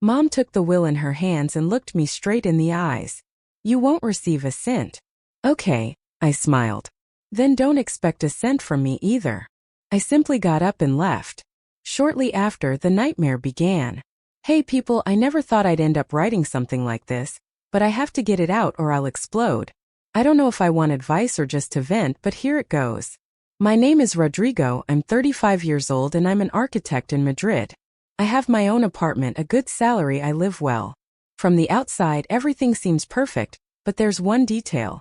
Mom took the will in her hands and looked me straight in the eyes. You won't receive a cent. Okay, I smiled. Then don't expect a cent from me either. I simply got up and left. Shortly after, the nightmare began. Hey people, I never thought I'd end up writing something like this, but I have to get it out or I'll explode. I don't know if I want advice or just to vent, but here it goes. My name is Rodrigo, I'm 35 years old and I'm an architect in Madrid. I have my own apartment, a good salary, I live well. From the outside, everything seems perfect, but there's one detail.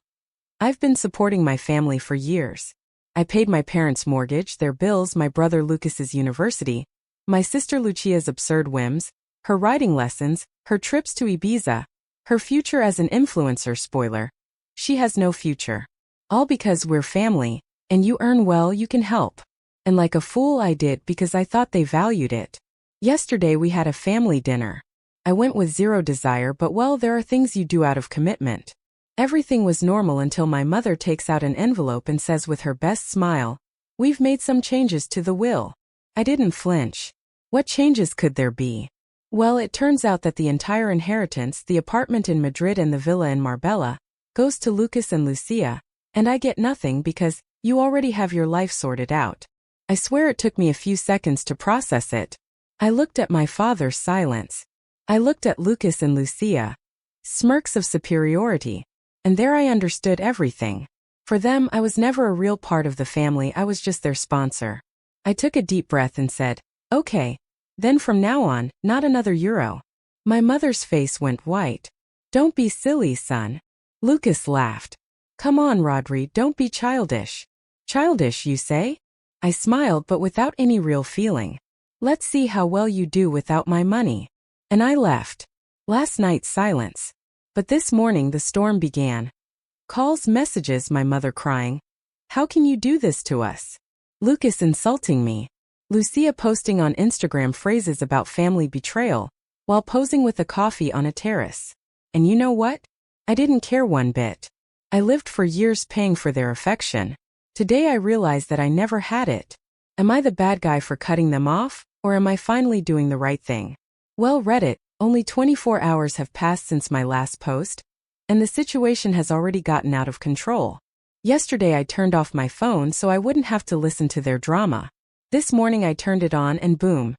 I've been supporting my family for years. I paid my parents' mortgage, their bills, my brother Lucas's university, my sister Lucia's absurd whims, her writing lessons, her trips to Ibiza, her future as an influencer. Spoiler. She has no future. All because we're family, and you earn well, you can help. And like a fool I did because I thought they valued it. Yesterday we had a family dinner. I went with zero desire, but well, there are things you do out of commitment. Everything was normal until my mother takes out an envelope and says with her best smile, "We've made some changes to the will." I didn't flinch. What changes could there be? Well, it turns out that the entire inheritance, the apartment in Madrid and the villa in Marbella, goes to Lucas and Lucia, and I get nothing because you already have your life sorted out. I swear it took me a few seconds to process it. I looked at my father's silence. I looked at Lucas and Lucia. Smirks of superiority. And there I understood everything. For them, I was never a real part of the family, I was just their sponsor. I took a deep breath and said, okay. Then from now on, not another euro. My mother's face went white. Don't be silly, son. Lucas laughed. Come on, Rodri, don't be childish. Childish, you say? I smiled but without any real feeling. Let's see how well you do without my money. And I left. Last night, silence. But this morning the storm began. Calls, messages, my mother crying. How can you do this to us? Lucas insulting me. Lucia posting on Instagram phrases about family betrayal, while posing with a coffee on a terrace. And you know what? I didn't care one bit. I lived for years paying for their affection. Today I realize that I never had it. Am I the bad guy for cutting them off, or am I finally doing the right thing? Well, Reddit, only 24 hours have passed since my last post, and the situation has already gotten out of control. Yesterday I turned off my phone so I wouldn't have to listen to their drama. This morning I turned it on and boom.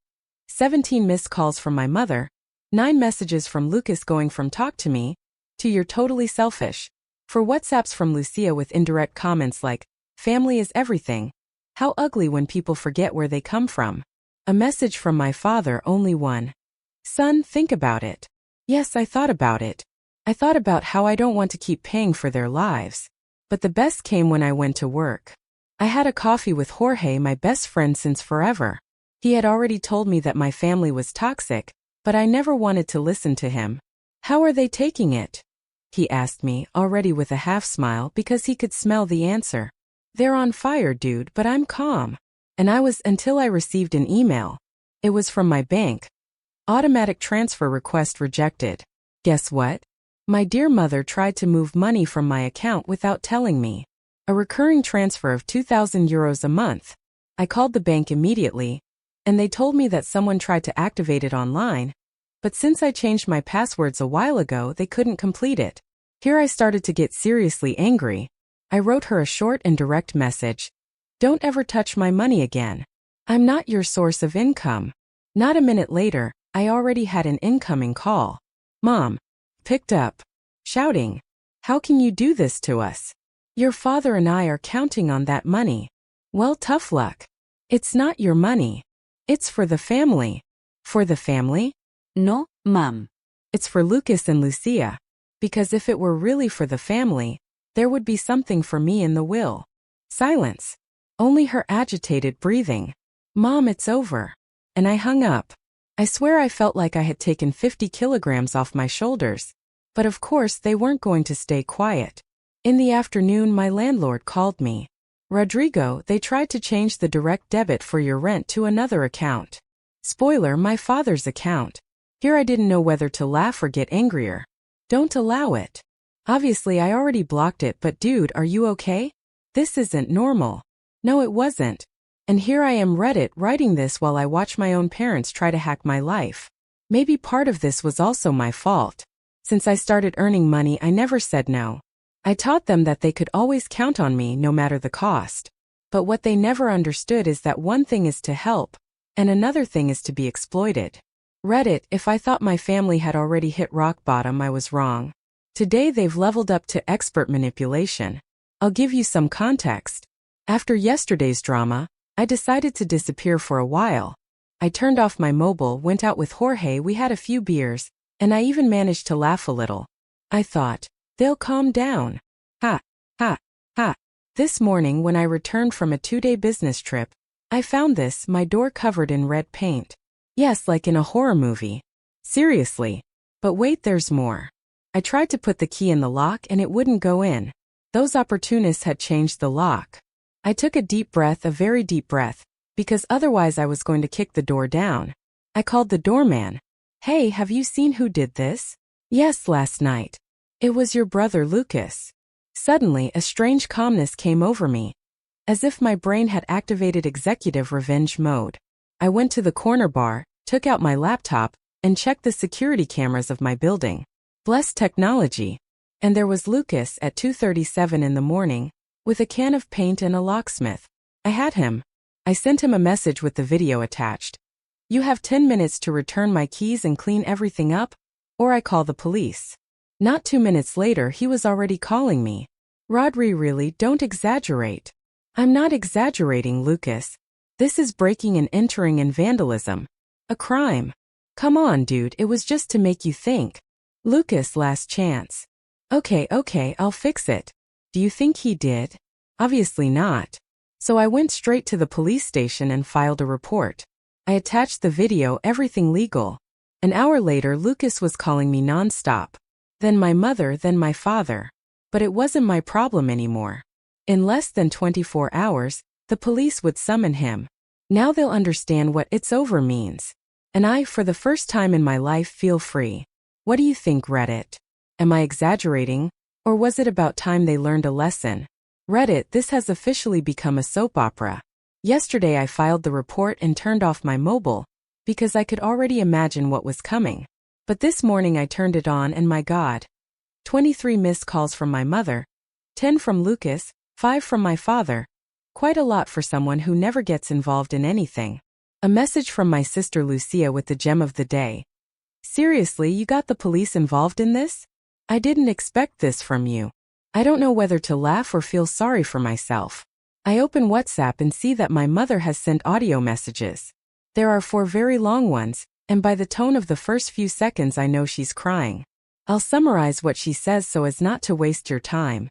17 missed calls from my mother, 9 messages from Lucas going from talk to me, to you're totally selfish. 4 WhatsApps from Lucia with indirect comments like, family is everything. How ugly when people forget where they come from. A message from my father, only one. Son, think about it. Yes, I thought about it. I thought about how I don't want to keep paying for their lives. But the best came when I went to work. I had a coffee with Jorge, my best friend since forever. He had already told me that my family was toxic, but I never wanted to listen to him. How are they taking it? He asked me, already with a half smile because he could smell the answer. They're on fire, dude, but I'm calm. And I was until I received an email. It was from my bank. Automatic transfer request rejected. Guess what? My dear mother tried to move money from my account without telling me. A recurring transfer of 2,000 euros a month. I called the bank immediately, and they told me that someone tried to activate it online, but since I changed my passwords a while ago, they couldn't complete it. Here I started to get seriously angry. I wrote her a short and direct message. Don't ever touch my money again. I'm not your source of income. Not a minute later, I already had an incoming call. Mom. Picked up. Shouting. How can you do this to us? Your father and I are counting on that money. Well, tough luck. It's not your money. It's for the family. For the family? No, Mom. It's for Lucas and Lucia. Because if it were really for the family, there would be something for me in the will. Silence. Only her agitated breathing. Mom, it's over. And I hung up. I swear I felt like I had taken 50 kilograms off my shoulders. But of course they weren't going to stay quiet. In the afternoon my landlord called me. Rodrigo, they tried to change the direct debit for your rent to another account. Spoiler, my father's account. Here I didn't know whether to laugh or get angrier. Don't allow it. Obviously I already blocked it, but dude, are you okay? This isn't normal. No, it wasn't. And here I am Reddit writing this while I watch my own parents try to hack my life. Maybe part of this was also my fault. Since I started earning money, I never said no. I taught them that they could always count on me no matter the cost. But what they never understood is that one thing is to help, and another thing is to be exploited. Reddit, if I thought my family had already hit rock bottom, I was wrong. Today they've leveled up to expert manipulation. I'll give you some context. After yesterday's drama, I decided to disappear for a while. I turned off my mobile, went out with Jorge, we had a few beers, and I even managed to laugh a little. I thought, they'll calm down. Ha, ha, ha. This morning when I returned from a 2-day business trip, I found this, my door covered in red paint. Yes, like in a horror movie. Seriously. But wait, there's more. I tried to put the key in the lock and it wouldn't go in. Those opportunists had changed the lock. I took a deep breath, a very deep breath, because otherwise I was going to kick the door down. I called the doorman. Hey, have you seen who did this? Yes, last night. It was your brother Lucas. Suddenly, a strange calmness came over me, as if my brain had activated executive revenge mode. I went to the corner bar, took out my laptop, and checked the security cameras of my building. Bless technology. And there was Lucas at 2:37 in the morning, with a can of paint and a locksmith. I had him. I sent him a message with the video attached. You have 10 minutes to return my keys and clean everything up, or I call the police. Not 2 minutes later, he was already calling me. Rodri, really, don't exaggerate. I'm not exaggerating, Lucas. This is breaking and entering and vandalism. A crime. Come on, dude, it was just to make you think. Lucas, last chance. Okay, I'll fix it. Do you think he did? Obviously not. So I went straight to the police station and filed a report. I attached the video, everything legal. An hour later, Lucas was calling me nonstop. Then my mother, then my father. But it wasn't my problem anymore. In less than 24 hours, the police would summon him. Now they'll understand what "it's over" means. And I, for the first time in my life, feel free. What do you think, Reddit? Am I exaggerating? Or was it about time they learned a lesson? Reddit, this has officially become a soap opera. Yesterday I filed the report and turned off my mobile, because I could already imagine what was coming. But this morning I turned it on and my God. 23 missed calls from my mother, 10 from Lucas, 5 from my father. Quite a lot for someone who never gets involved in anything. A message from my sister Lucia with the gem of the day. Seriously, you got the police involved in this? I didn't expect this from you. I don't know whether to laugh or feel sorry for myself. I open WhatsApp and see that my mother has sent audio messages. There are 4 very long ones, and by the tone of the first few seconds I know she's crying. I'll summarize what she says so as not to waste your time.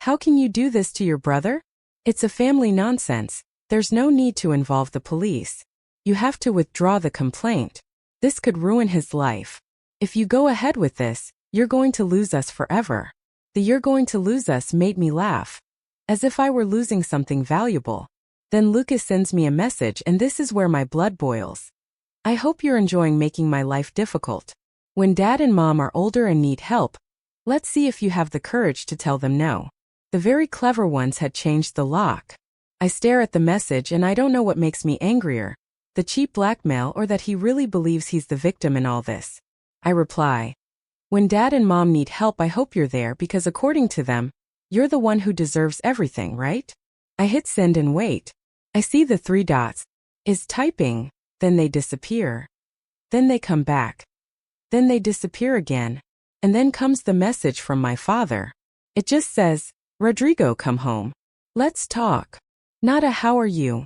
How can you do this to your brother? It's a family nonsense. There's no need to involve the police. You have to withdraw the complaint. This could ruin his life. If you go ahead with this, you're going to lose us forever. The "you're going to lose us" made me laugh. As if I were losing something valuable. Then Lucas sends me a message and this is where my blood boils. I hope you're enjoying making my life difficult. When Dad and Mom are older and need help, let's see if you have the courage to tell them no. The very clever ones had changed the lock. I stare at the message and I don't know what makes me angrier, the cheap blackmail or that he really believes he's the victim in all this. I reply, when Dad and Mom need help, I hope you're there because according to them, you're the one who deserves everything, right? I hit send and wait. I see the 3 dots. Is typing. Then they disappear. Then they come back. Then they disappear again. And then comes the message from my father. It just says, Rodrigo, come home. Let's talk. Not a "how are you?"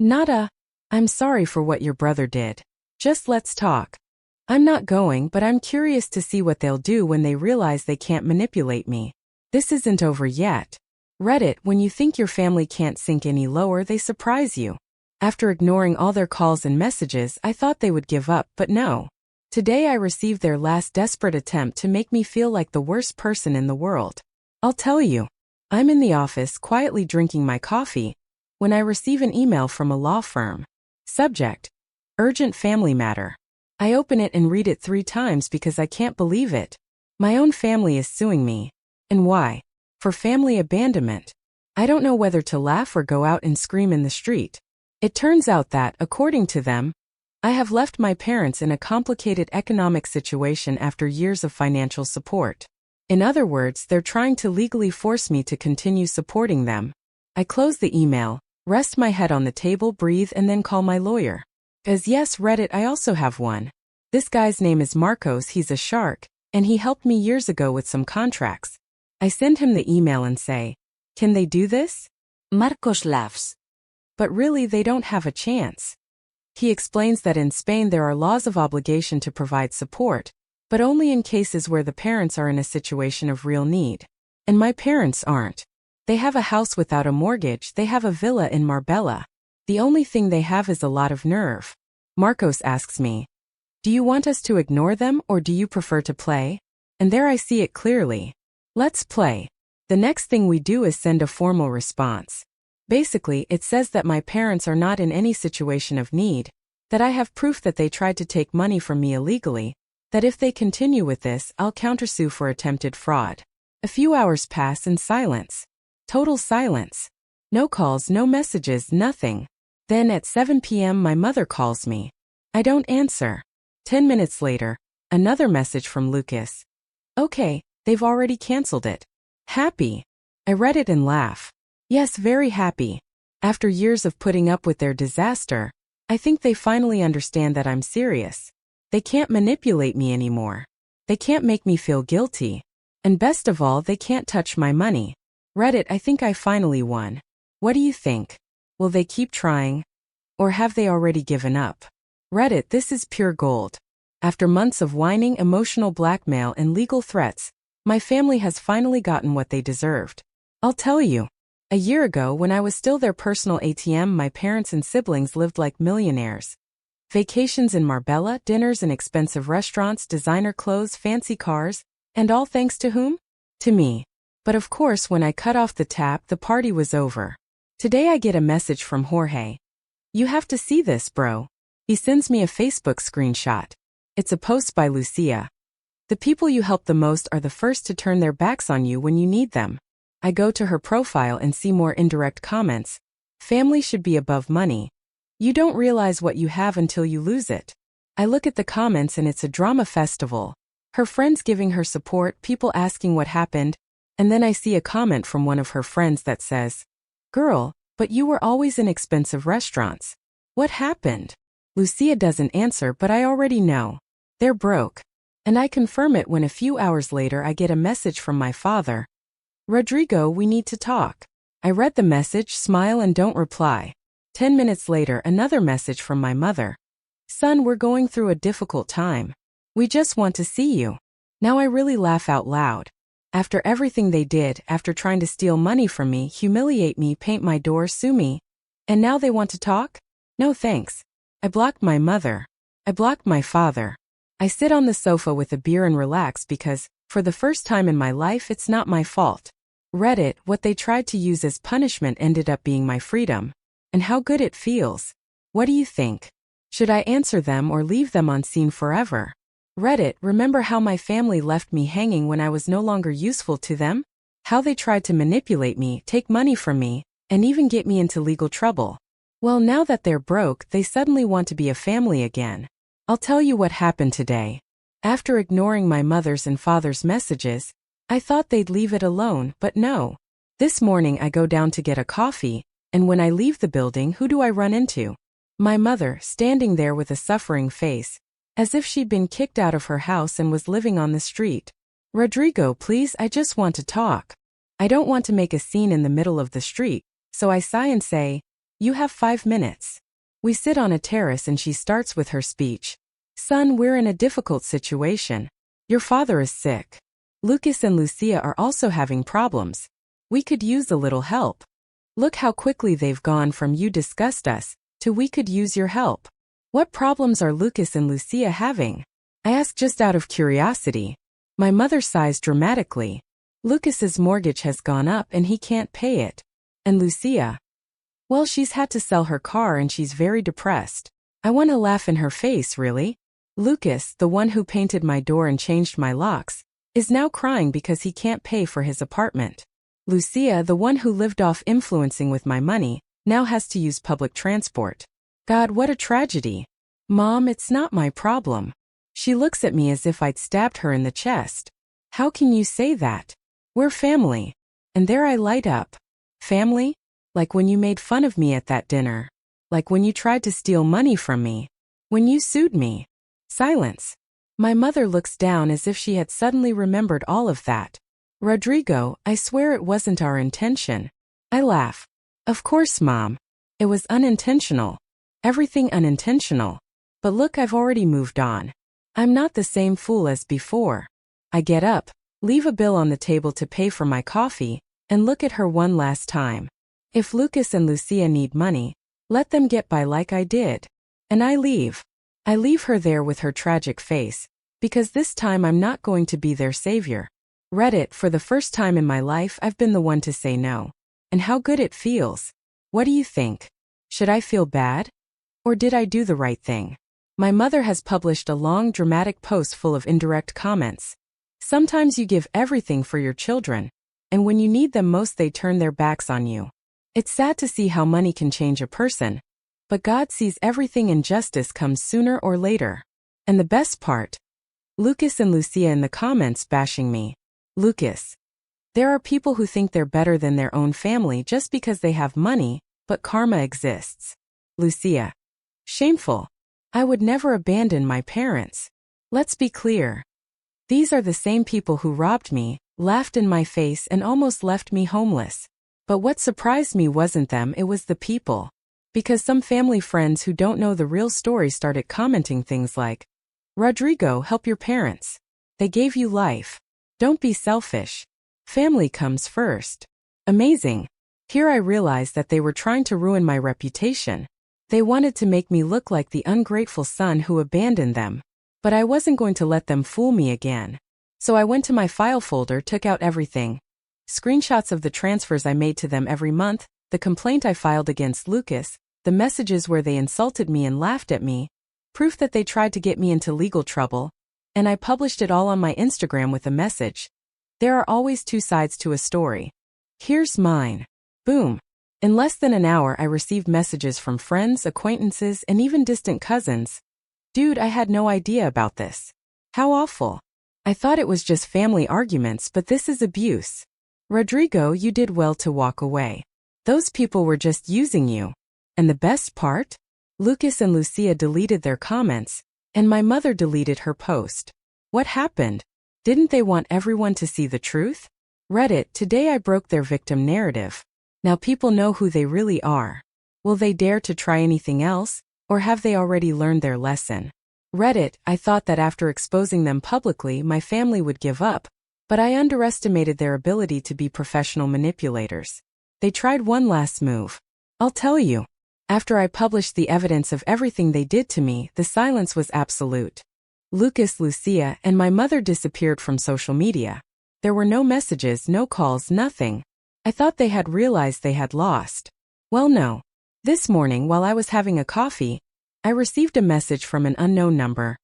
Not a "I'm sorry for what your brother did." Just let's talk. I'm not going, but I'm curious to see what they'll do when they realize they can't manipulate me. This isn't over yet. Reddit, when you think your family can't sink any lower, they surprise you. After ignoring all their calls and messages, I thought they would give up, but no. Today I received their last desperate attempt to make me feel like the worst person in the world. I'll tell you. I'm in the office quietly drinking my coffee when I receive an email from a law firm. Subject: urgent family matter. I open it and read it 3 times because I can't believe it. My own family is suing me. And why? For family abandonment. I don't know whether to laugh or go out and scream in the street. It turns out that, according to them, I have left my parents in a complicated economic situation after years of financial support. In other words, they're trying to legally force me to continue supporting them. I close the email, rest my head on the table, breathe, and then call my lawyer. As yes, Reddit, I also have one. This guy's name is Marcos, he's a shark, and he helped me years ago with some contracts. I send him the email and say, can they do this? Marcos laughs. But really they don't have a chance. He explains that in Spain there are laws of obligation to provide support, but only in cases where the parents are in a situation of real need. And my parents aren't. They have a house without a mortgage, they have a villa in Marbella. The only thing they have is a lot of nerve. Marcos asks me, do you want us to ignore them or do you prefer to play? And there I see it clearly. Let's play. The next thing we do is send a formal response. Basically, it says that my parents are not in any situation of need, that I have proof that they tried to take money from me illegally, that if they continue with this, I'll countersue for attempted fraud. A few hours pass in silence. Total silence. No calls, no messages, nothing. Then at 7 p.m. my mother calls me. I don't answer. 10 minutes later, another message from Lucas. Okay, they've already canceled it. Happy. I read it and laugh. Yes, very happy. After years of putting up with their disaster, I think they finally understand that I'm serious. They can't manipulate me anymore. They can't make me feel guilty. And best of all, they can't touch my money. Reddit, I think I finally won. What do you think? Will they keep trying? Or have they already given up? Reddit, this is pure gold. After months of whining, emotional blackmail, and legal threats, my family has finally gotten what they deserved. I'll tell you. A year ago, when I was still their personal ATM, my parents and siblings lived like millionaires. Vacations in Marbella, dinners in expensive restaurants, designer clothes, fancy cars, and all thanks to whom? To me. But of course, when I cut off the tap, the party was over. Today I get a message from Jorge. You have to see this, bro. He sends me a Facebook screenshot. It's a post by Lucia. The people you help the most are the first to turn their backs on you when you need them. I go to her profile and see more indirect comments. Family should be above money. You don't realize what you have until you lose it. I look at the comments and it's a drama festival. Her friends giving her support, people asking what happened, and then I see a comment from one of her friends that says, Girl, but you were always in expensive restaurants. What happened? Lucia doesn't answer, but I already know. They're broke. And I confirm it when a few hours later I get a message from my father. Rodrigo, we need to talk. I read the message, smile and don't reply. 10 minutes later, another message from my mother. Son, we're going through a difficult time. We just want to see you. Now I really laugh out loud. After everything they did, after trying to steal money from me, humiliate me, paint my door, sue me. And now they want to talk? No thanks. I blocked my mother. I blocked my father. I sit on the sofa with a beer and relax because, for the first time in my life, it's not my fault. Reddit, what they tried to use as punishment ended up being my freedom. And how good it feels. What do you think? Should I answer them or leave them on scene forever? Reddit, remember how my family left me hanging when I was no longer useful to them? How they tried to manipulate me, take money from me, and even get me into legal trouble. Well, now that they're broke, they suddenly want to be a family again. I'll tell you what happened today. After ignoring my mother's and father's messages, I thought they'd leave it alone, but no. This morning I go down to get a coffee, and when I leave the building, who do I run into? My mother, standing there with a suffering face, as if she'd been kicked out of her house and was living on the street. Rodrigo, please, I just want to talk. I don't want to make a scene in the middle of the street, so I sigh and say, you have 5 minutes. We sit on a terrace and she starts with her speech. Son, we're in a difficult situation. Your father is sick. Lucas and Lucia are also having problems. We could use a little help. Look how quickly they've gone from you disgust us to we could use your help. What problems are Lucas and Lucia having? I ask just out of curiosity. My mother sighs dramatically. Lucas's mortgage has gone up and he can't pay it. And Lucia? Well, she's had to sell her car and she's very depressed. I want to laugh in her face, really. Lucas, the one who painted my door and changed my locks, is now crying because he can't pay for his apartment. Lucia, the one who lived off influencing with my money, now has to use public transport. God, what a tragedy. Mom, it's not my problem. She looks at me as if I'd stabbed her in the chest. How can you say that? We're family. And there I light up. Family? Like when you made fun of me at that dinner. Like when you tried to steal money from me. When you sued me. Silence. My mother looks down as if she had suddenly remembered all of that. Rodrigo, I swear it wasn't our intention. I laugh. Of course, Mom. It was unintentional. Everything unintentional. But look, I've already moved on. I'm not the same fool as before. I get up, leave a bill on the table to pay for my coffee, and look at her one last time. If Lucas and Lucia need money, let them get by like I did. And I leave. I leave her there with her tragic face, because this time I'm not going to be their savior. Reddit, for the first time in my life I've been the one to say no. And how good it feels. What do you think? Should I feel bad? Or did I do the right thing? My mother has published a long dramatic post full of indirect comments. Sometimes you give everything for your children, and when you need them most they turn their backs on you. It's sad to see how money can change a person, but God sees everything and justice comes sooner or later. And the best part? Lucas and Lucia in the comments bashing me. Lucas. There are people who think they're better than their own family just because they have money, but karma exists. Lucia. Shameful. I would never abandon my parents. Let's be clear. These are the same people who robbed me, laughed in my face and almost left me homeless. But what surprised me wasn't them, it was the people. Because some family friends who don't know the real story started commenting things like, Rodrigo, help your parents. They gave you life. Don't be selfish. Family comes first. Amazing. Here I realized that they were trying to ruin my reputation. They wanted to make me look like the ungrateful son who abandoned them. But I wasn't going to let them fool me again. So I went to my file folder, took out everything. Screenshots of the transfers I made to them every month, the complaint I filed against Lucas, the messages where they insulted me and laughed at me, proof that they tried to get me into legal trouble, and I published it all on my Instagram with a message. There are always two sides to a story. Here's mine. Boom. In less than an hour I received messages from friends, acquaintances, and even distant cousins. Dude, I had no idea about this. How awful. I thought it was just family arguments, but this is abuse. Rodrigo, you did well to walk away. Those people were just using you. And the best part? Lucas and Lucia deleted their comments, and my mother deleted her post. What happened? Didn't they want everyone to see the truth? Reddit, today I broke their victim narrative. Now people know who they really are. Will they dare to try anything else, or have they already learned their lesson? Reddit, I thought that after exposing them publicly my family would give up, but I underestimated their ability to be professional manipulators. They tried one last move. I'll tell you. After I published the evidence of everything they did to me, the silence was absolute. Lucas, Lucia, and my mother disappeared from social media. There were no messages, no calls, nothing. I thought they had realized they had lost. Well, no. This morning, while I was having a coffee, I received a message from an unknown number.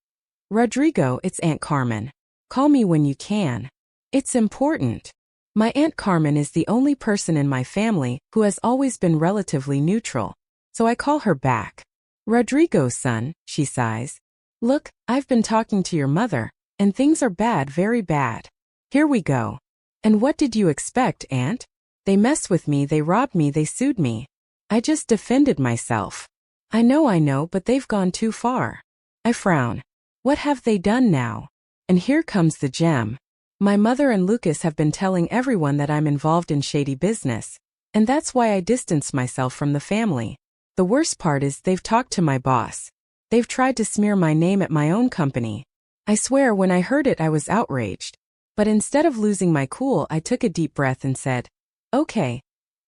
Rodrigo, it's Aunt Carmen. Call me when you can. It's important. My Aunt Carmen is the only person in my family who has always been relatively neutral. So I call her back. Rodrigo, son, she sighs. Look, I've been talking to your mother, and things are bad, very bad. Here we go. And what did you expect, Aunt? They messed with me, they robbed me, they sued me. I just defended myself. I know, but they've gone too far. I frown. What have they done now? And here comes the gem. My mother and Lucas have been telling everyone that I'm involved in shady business, and that's why I distanced myself from the family. The worst part is they've talked to my boss. They've tried to smear my name at my own company. I swear when I heard it I was outraged. But instead of losing my cool I took a deep breath and said, okay,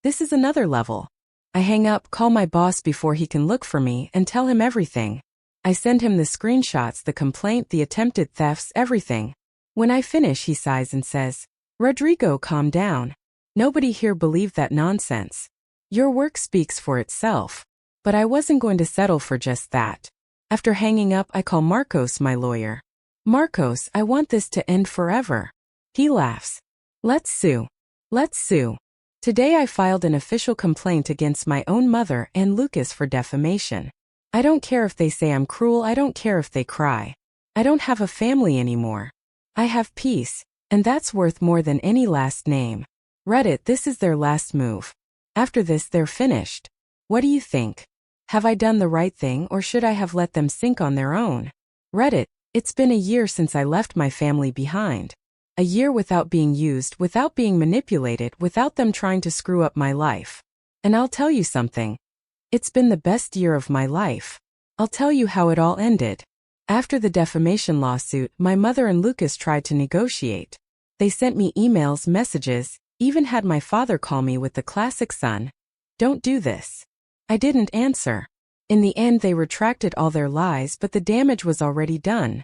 this is another level. I hang up, call my boss before he can look for me, and tell him everything. I send him the screenshots, the complaint, the attempted thefts, everything. When I finish he sighs and says, Rodrigo, calm down. Nobody here believed that nonsense. Your work speaks for itself. But I wasn't going to settle for just that. After hanging up I call Marcos, my lawyer. Marcos, I want this to end forever. He laughs. Let's sue. Let's sue. Today I filed an official complaint against my own mother and Lucas for defamation. I don't care if they say I'm cruel, I don't care if they cry. I don't have a family anymore. I have peace, and that's worth more than any last name. Reddit, this is their last move. After this, they're finished. What do you think? Have I done the right thing, or should I have let them sink on their own? Reddit, it's been a year since I left my family behind. A year without being used, without being manipulated, without them trying to screw up my life. And I'll tell you something. It's been the best year of my life. I'll tell you how it all ended. After the defamation lawsuit, my mother and Lucas tried to negotiate. They sent me emails, messages, even had my father call me with the classic "son, don't do this." I didn't answer. In the end, they retracted all their lies, but the damage was already done.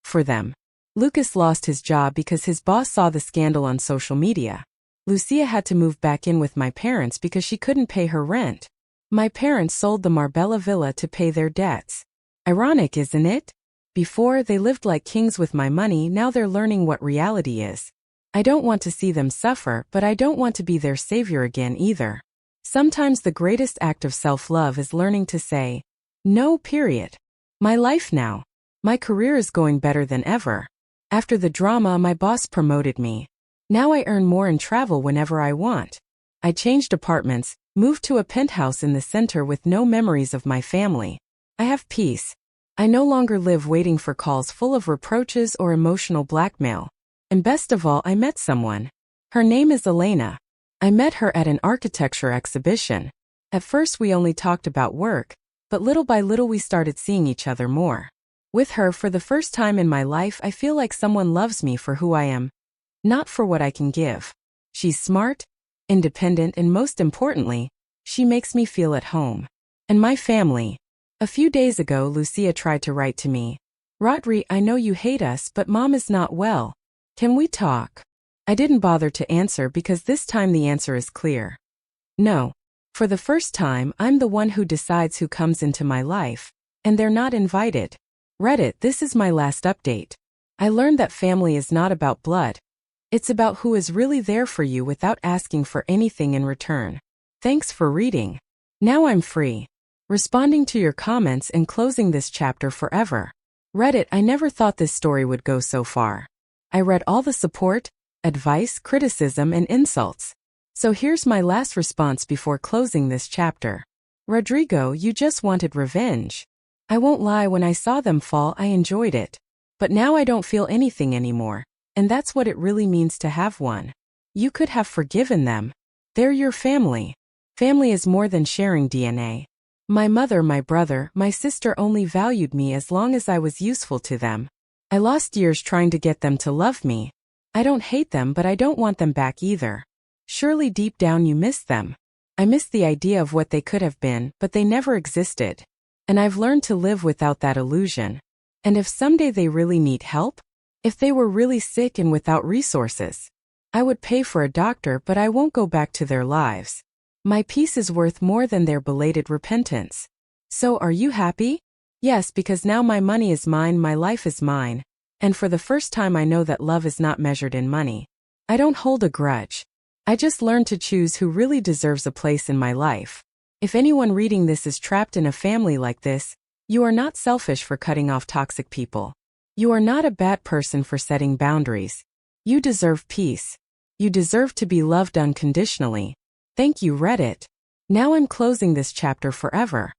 For them. Lucas lost his job because his boss saw the scandal on social media. Lucia had to move back in with my parents because she couldn't pay her rent. My parents sold the Marbella villa to pay their debts. Ironic, isn't it? Before, they lived like kings with my money, now they're learning what reality is. I don't want to see them suffer, but I don't want to be their savior again either. Sometimes the greatest act of self-love is learning to say, no, period. My life now. My career is going better than ever. After the drama, my boss promoted me. Now I earn more and travel whenever I want. I changed apartments, moved to a penthouse in the center with no memories of my family. I have peace. I no longer live waiting for calls full of reproaches or emotional blackmail. And best of all, I met someone. Her name is Elena. I met her at an architecture exhibition. At first we only talked about work, but little by little we started seeing each other more. With her, for the first time in my life, I feel like someone loves me for who I am, not for what I can give. She's smart, independent, and most importantly, she makes me feel at home. And my family. A few days ago, Lucia tried to write to me. Rodri, I know you hate us, but Mom is not well. Can we talk? I didn't bother to answer because this time the answer is clear. No. For the first time, I'm the one who decides who comes into my life, and they're not invited. Reddit, this is my last update. I learned that family is not about blood. It's about who is really there for you without asking for anything in return. Thanks for reading. Now I'm free. Responding to your comments and closing this chapter forever. Reddit, I never thought this story would go so far. I read all the support, advice, criticism, and insults. So here's my last response before closing this chapter. Rodrigo, you just wanted revenge. I won't lie, when I saw them fall, I enjoyed it. But now I don't feel anything anymore, and that's what it really means to have one. You could have forgiven them. They're your family. Family is more than sharing DNA. My mother, my brother, my sister only valued me as long as I was useful to them. I lost years trying to get them to love me. I don't hate them, but I don't want them back either. Surely deep down you miss them. I miss the idea of what they could have been, but they never existed. And I've learned to live without that illusion. And if someday they really need help, if they were really sick and without resources, I would pay for a doctor, but I won't go back to their lives. My peace is worth more than their belated repentance. So are you happy? Yes, because now my money is mine, my life is mine. And for the first time I know that love is not measured in money. I don't hold a grudge. I just learned to choose who really deserves a place in my life. If anyone reading this is trapped in a family like this, you are not selfish for cutting off toxic people. You are not a bad person for setting boundaries. You deserve peace. You deserve to be loved unconditionally. Thank you, Reddit. Now I'm closing this chapter forever.